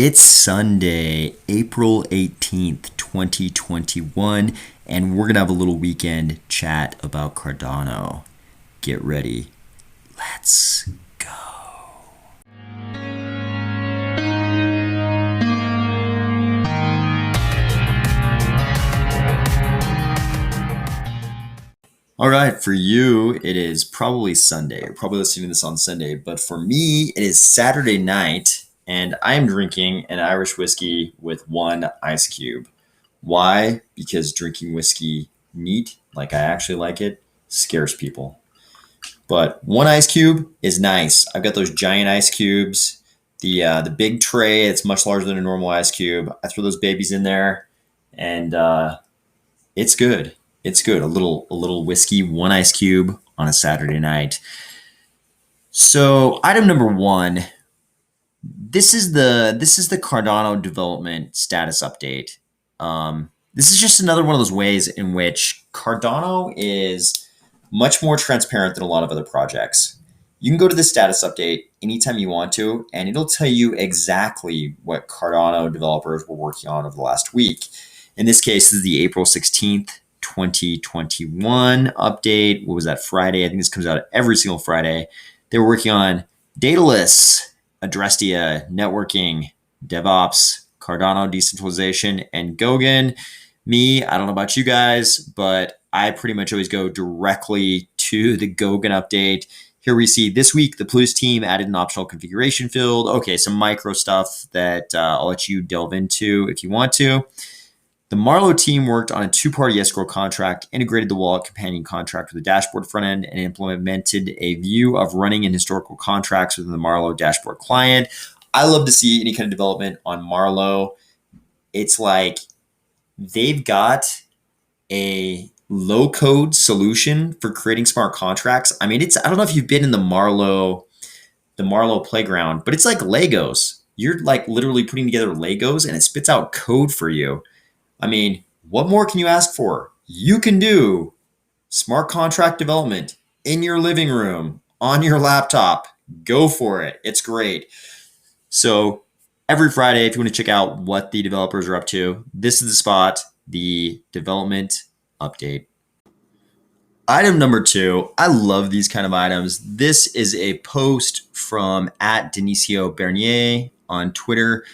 It's Sunday, April 18th, 2021, and we're going to have a little weekend chat about Cardano. Get ready. Let's go. All right, for you, it is probably Sunday. You're probably listening to this on Sunday, but for me, it is Saturday night, and I am drinking an Irish whiskey with one ice cube. Why? Because drinking whiskey neat, like I actually like it, scares people. But one ice cube is nice. I've got those giant ice cubes, the big tray. It's much larger than a normal ice cube. I throw those babies in there, and it's good. It's good. A little whiskey, one ice cube on a Saturday night. So item number one. This is the Cardano development status update. This is just another one of those ways in which Cardano is much more transparent than a lot of other projects. You can go to the status update anytime you want to, and it'll tell you exactly what Cardano developers were working on over the last week. In this case, this is the April 16th, 2021 update. What was that, Friday? I think this comes out every single Friday. They were working on Daedalus, Adrestia, networking, DevOps, Cardano decentralization, and Goguen. Me, I don't know about you guys, but I pretty much always go directly to the Goguen update. Here we see this week, the Plus team added an optional configuration field. Okay, some micro stuff that I'll let you delve into if you want to. The Marlowe team worked on a two-party escrow contract, integrated the wallet companion contract with the dashboard front end, and implemented a view of running and historical contracts within the Marlowe dashboard client. I love to see any kind of development on Marlowe. It's like they've got a low-code solution for creating smart contracts. I mean, I don't know if you've been in the Marlowe playground, but it's like Legos. You're like literally putting together Legos and it spits out code for you. I mean, what more can you ask for? You can do smart contract development in your living room, on your laptop. Go for it. It's great. So every Friday, if you want to check out what the developers are up to, this is the spot, the development update. Item number two, I love these kind of items. This is a post from @Denicio on Twitter.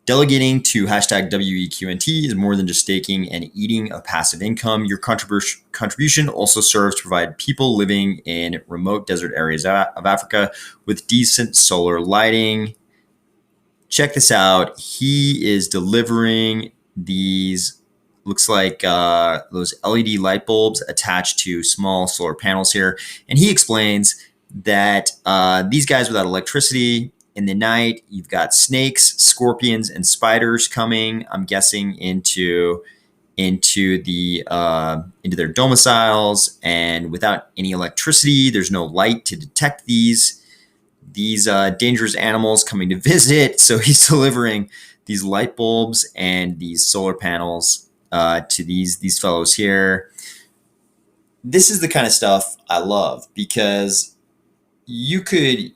Delegating to hashtag WEQNT is more than just staking and eating a passive income. Your contribution also serves to provide people living in remote desert areas of Africa with decent solar lighting. Check this out. He is delivering these, looks like those LED light bulbs attached to small solar panels here. And he explains that these guys without electricity, in the night, you've got snakes, scorpions, and spiders coming, I'm guessing, into their domiciles. And without any electricity, there's no light to detect these dangerous animals coming to visit. So he's delivering these light bulbs and these solar panels to these fellows here. This is the kind of stuff I love because you could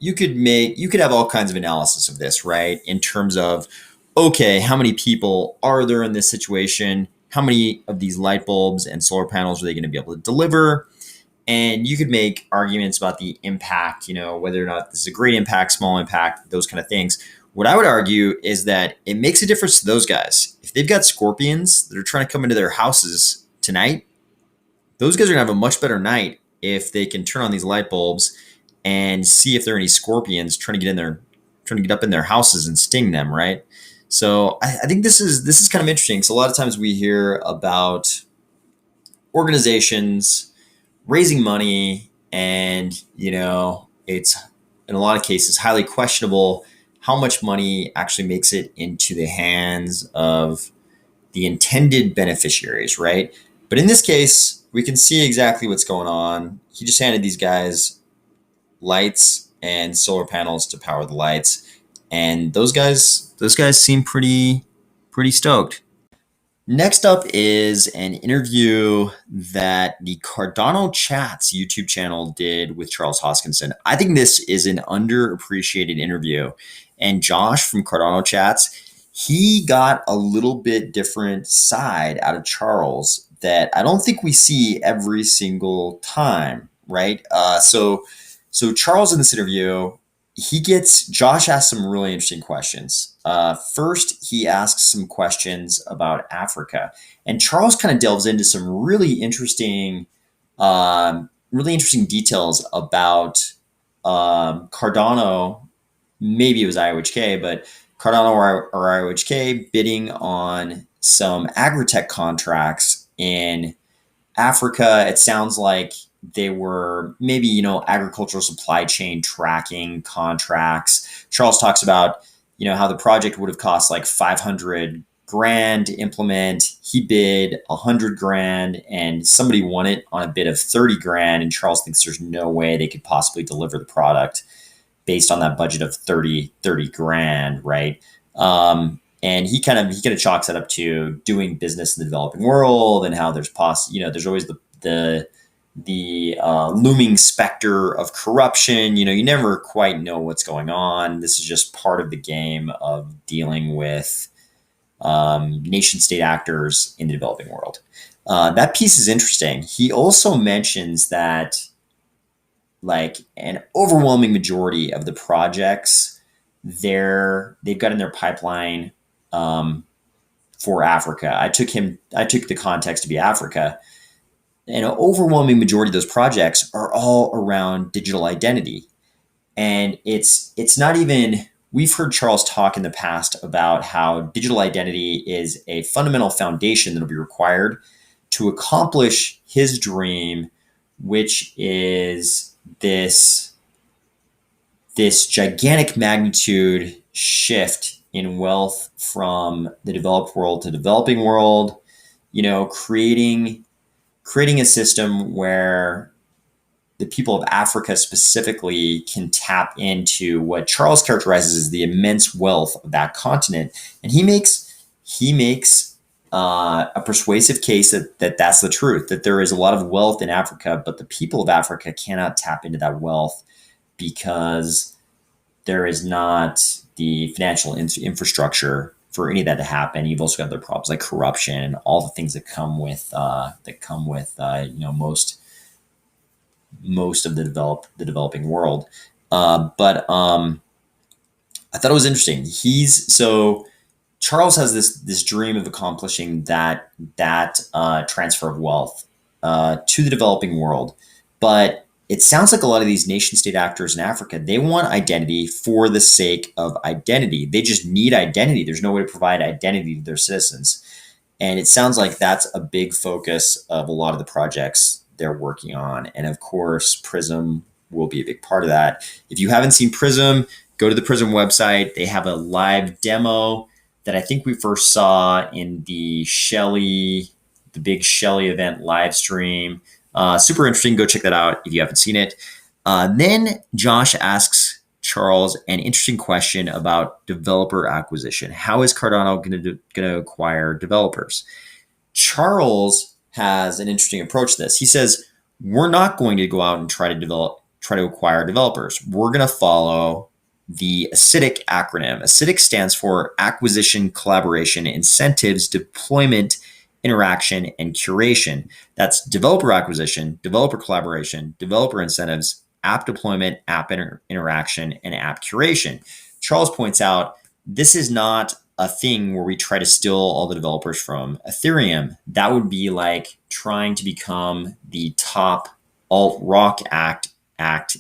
have all kinds of analysis of this, right? In terms of, okay, how many people are there in this situation? How many of these light bulbs and solar panels are they going to be able to deliver? And you could make arguments about the impact, whether or not this is a great impact, small impact, those kind of things. What I would argue is that it makes a difference to those guys. If they've got scorpions that are trying to come into their houses tonight, those guys are going to have a much better night if they can turn on these light bulbs and see if there are any scorpions trying to get up in their houses and sting them, right? So I think this is kind of interesting. So a lot of times we hear about organizations raising money, and it's in a lot of cases highly questionable how much money actually makes it into the hands of the intended beneficiaries, right? But in this case, we can see exactly what's going on. He just handed these guys lights and solar panels to power the lights, and those guys seem pretty stoked. Next up is an interview that the Cardano Chats YouTube channel did with Charles Hoskinson. I think this is an underappreciated interview. And Josh from Cardano Chats, he got a little bit different side out of Charles that I don't think we see every single time, right? So Charles in this interview, Josh asks some really interesting questions. First, he asks some questions about Africa, and Charles kind of delves into some really interesting details about Cardano. Maybe it was IOHK, but Cardano or IOHK bidding on some agritech contracts in Africa. It sounds like they were maybe, agricultural supply chain tracking contracts. Charles talks about, how the project would have cost like 500 grand to implement. He bid 100 grand and somebody won it on a bid of 30 grand. And Charles thinks there's no way they could possibly deliver the product based on that budget of 30 grand, right? And he kind of chalks that up to doing business in the developing world and how there's always the looming specter of corruption. You never quite know what's going on. This is just part of the game of dealing with nation state actors in the developing world. That piece is interesting. He also mentions that like an overwhelming majority of the projects they've got in their pipeline for Africa. I took the context to be Africa. An overwhelming majority of those projects are all around digital identity. And it's not even, we've heard Charles talk in the past about how digital identity is a fundamental foundation that will be required to accomplish his dream, which is this gigantic magnitude shift in wealth from the developed world to developing world, creating a system where the people of Africa specifically can tap into what Charles characterizes as the immense wealth of that continent. And he makes a persuasive case that that's the truth, that there is a lot of wealth in Africa, but the people of Africa cannot tap into that wealth because there is not the financial infrastructure for any of that to happen. You've also got other problems like corruption and all the things that come with most of the developing world. But I thought it was interesting. Charles has this dream of accomplishing that transfer of wealth to the developing world, but it sounds like a lot of these nation state actors in Africa, they want identity for the sake of identity. They just need identity. There's no way to provide identity to their citizens. And it sounds like that's a big focus of a lot of the projects they're working on. And of course, Prism will be a big part of that. If you haven't seen Prism, go to the Prism website. They have a live demo that I think we first saw in the big Shelly event live stream. Super interesting. Go check that out if you haven't seen it. Then Josh asks Charles an interesting question about developer acquisition. How is Cardano going to acquire developers? Charles has an interesting approach to this. He says, we're not going to go out and try to acquire developers. We're going to follow the A.C.I.D.I.C acronym. A.C.I.D.I.C stands for Acquisition, Collaboration, Incentives, Deployment, Interaction, and Curation. That's developer acquisition, developer collaboration, developer incentives, app deployment, app interaction, and app curation. Charles points out this is not a thing where we try to steal all the developers from Ethereum. That would be like trying to become the top alt rock act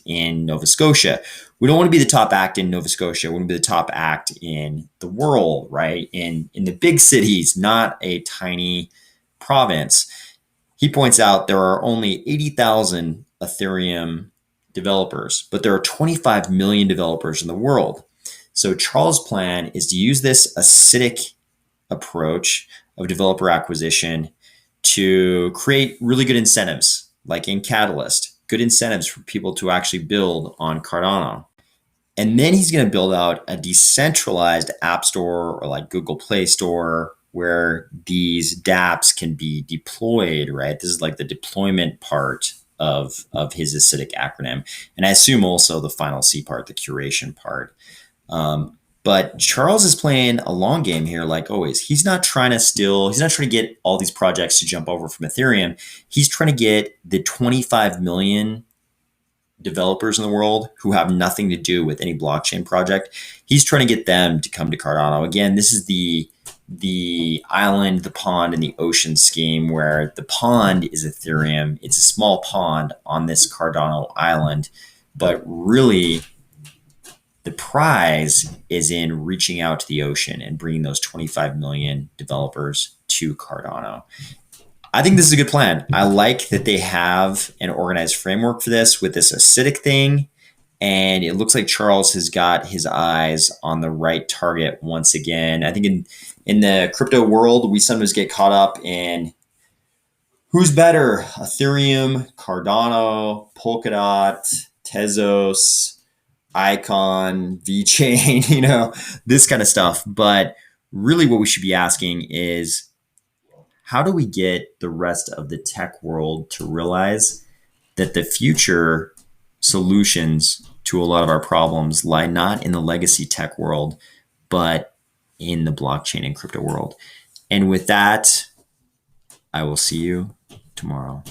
in Nova Scotia. We don't want to be the top act in Nova Scotia. We want to be the top act in the world, right? In the big cities, not a tiny province. He points out there are only 80,000 Ethereum developers, but there are 25 million developers in the world. So Charles' plan is to use this A.C.I.D.I.C approach of developer acquisition to create really good incentives, like in Catalyst, good incentives for people to actually build on Cardano. And then he's going to build out a decentralized app store or like Google Play Store where these dApps can be deployed, right? This is like the deployment part of his A.C.I.D.I.C acronym. And I assume also the final C part, the curation part. But Charles is playing a long game here, like always. He's not trying to get all these projects to jump over from Ethereum. He's trying to get the 25 million developers in the world who have nothing to do with any blockchain project. He's trying to get them to come to Cardano. Again, this is the island, the pond, and the ocean scheme where the pond is Ethereum. It's a small pond on this Cardano island, but really the prize is in reaching out to the ocean and bringing those 25 million developers to Cardano. I think this is a good plan. I like that they have an organized framework for this with this acidic thing. And it looks like Charles has got his eyes on the right target once again. I think in the crypto world, we sometimes get caught up in who's better, Ethereum, Cardano, Polkadot, Tezos, Icon, VeChain, this kind of stuff. But really what we should be asking is, how do we get the rest of the tech world to realize that the future solutions to a lot of our problems lie not in the legacy tech world, but in the blockchain and crypto world? And with that, I will see you tomorrow.